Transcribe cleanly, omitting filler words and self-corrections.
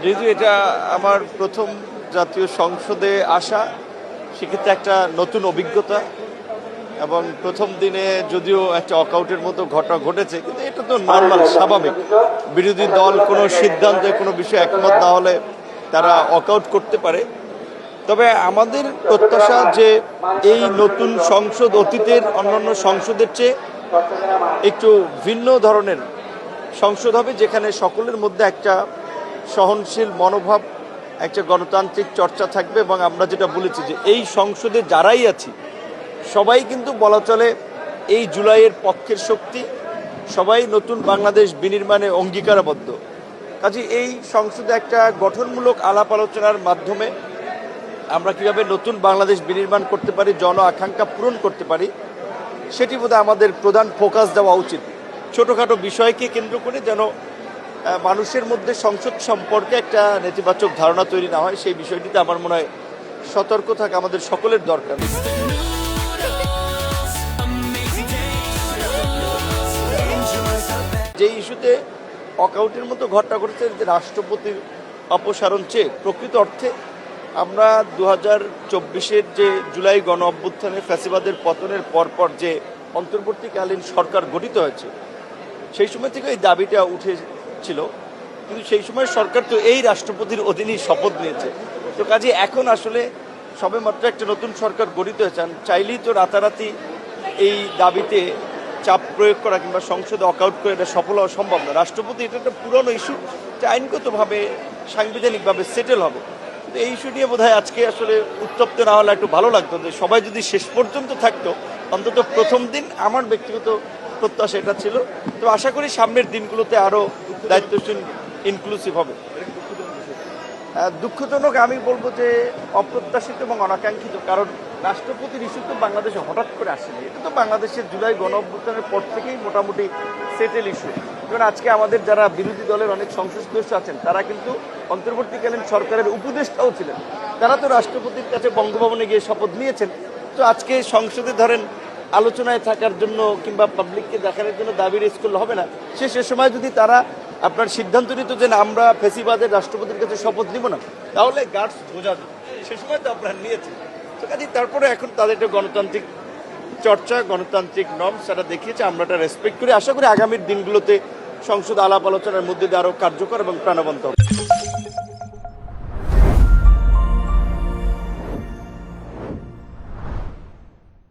যেহেতু এটা আমার প্রথম জাতীয় সংসদে আসা, সেক্ষেত্রে একটা নতুন অভিজ্ঞতা এবং প্রথম দিনে যদিও একটা ওয়াকআউটের মতো ঘটনা ঘটেছে, কিন্তু এটা তো নর্মাল, স্বাভাবিক। বিরোধী দল কোনো সিদ্ধান্তে কোনো বিষয়ে একমত না হলে তারা ওয়াকআউট করতে পারে। তবে আমাদের প্রত্যাশা যে এই নতুন সংসদ অতীতের অন্যান্য সংসদের চেয়ে একটু ভিন্ন ধরনের সংসদ হবে, যেখানে সকলের মধ্যে একটা সহনশীল মনোভাব, একটা গণতান্ত্রিক চর্চা থাকবে। এবং আমরা যেটা বলেছি যে এই সংসদে যারাই আছি সবাই কিন্তু বলা চলে এই জুলাইয়ের পক্ষের শক্তি, সবাই নতুন বাংলাদেশ বিনির্মাণে অঙ্গীকারবদ্ধ। কাজে এই সংসদে একটা গঠনমূলক আলাপ আলোচনার মাধ্যমে আমরা কীভাবে নতুন বাংলাদেশ বিনির্মাণ করতে পারি, জন আকাঙ্ক্ষা পূরণ করতে পারি, সেটি বোধহয় আমাদের প্রধান ফোকাস দেওয়া উচিত। ছোটোখাটো বিষয়কে কেন্দ্র করে যেন মানুষের মধ্যে সংসদ সম্পর্কে একটা নেতিবাচক ধারণা তৈরি না হয়, সেই বিষয়টিতে আমার মনে হয় সতর্ক থাকা আমাদের সকলের দরকার। যে ইস্যুতে ওয়াকআউটের মতো ঘটনা ঘটেছে, যে রাষ্ট্রপতির অপসারণ চেয়ে প্রকৃত অর্থে আমরা 2024-এর যে জুলাই গণ অভ্যুত্থানের ফ্যাসিবাদের পতনের পরপর যে অন্তর্বর্তীকালীন সরকার গঠিত হয়েছে, সেই সময় থেকে এই দাবিটা উঠেছিল। কিন্তু সেই সময় সরকার তো এই রাষ্ট্রপতির অধীনেই শপথ নিয়েছে। তো কাজে এখন আসলে সবেমাত্র একটা নতুন সরকার গঠিত হয়েছে, চাইলেই তো রাতারাতি এই দাবিতে চাপ প্রয়োগ করা কিংবা সংসদে ওয়াকআউট করে এটা সফল হওয়া সম্ভব না। রাষ্ট্রপতি এটা একটা পুরনো ইস্যু, যে আইনগতভাবে সাংবিধানিকভাবে সেটেল হবে। কিন্তু এই ইস্যু নিয়ে বোধহয় আজকে আসলে উত্তপ্ত না হলে একটু ভালো লাগতো, যে সবাই যদি শেষ পর্যন্ত থাকতো, অন্তত প্রথম দিন আমার ব্যক্তিগত প্রত্যাশা এটা ছিল। তো আশা করি সামনের দিনগুলোতে আরও দায়িত্বশীল ইনক্লুসিভ হবে। দুঃখজনক আমি বলবো যে অপ্রত্যাশিত এবং অনাকাঙ্ক্ষিত, কারণ রাষ্ট্রপতির ইস্যু তো বাংলাদেশে হঠাৎ করে আসেনি। এটা তো বাংলাদেশের জুলাই গণ অভ্যুত্থানের পর থেকেই মোটামুটি সেটেল ইস্যু। কারণ আজকে আমাদের যারা বিরোধী দলের অনেক সংসদ সদস্য আছেন, তারা কিন্তু অন্তর্বর্তীকালীন সরকারের উপদেষ্টাও ছিলেন। তারা তো রাষ্ট্রপতির কাছে বঙ্গভবনে গিয়ে শপথ নিয়েছেন। তো আজকে সংসদে ধরেন আলোচনায় থাকার জন্য কিংবা পাবলিককে দেখানোর জন্য দাবি রেজ করলে হবে না। সে সময় যদি তারা আপনার সিদ্ধান্ত নিত যে আমরা ফেসিবাদের রাষ্ট্রপতির কাছে শপথ নিব না, তাহলে গার্ডস বোঝা যেত। সে সময় তো আপনারা নিয়েছেন। তো কাজে তারপরে এখন তাদের একটা গণতান্ত্রিক চর্চা, গণতান্ত্রিক নর্মস তারা দেখিয়েছে, আমরা এটা রেসপেক্ট করি। আশা করি আগামীর দিনগুলোতে সংসদ আলাপ আলোচনার মধ্যে দিয়ে আরও কার্যকর এবং প্রাণবন্ত হবে।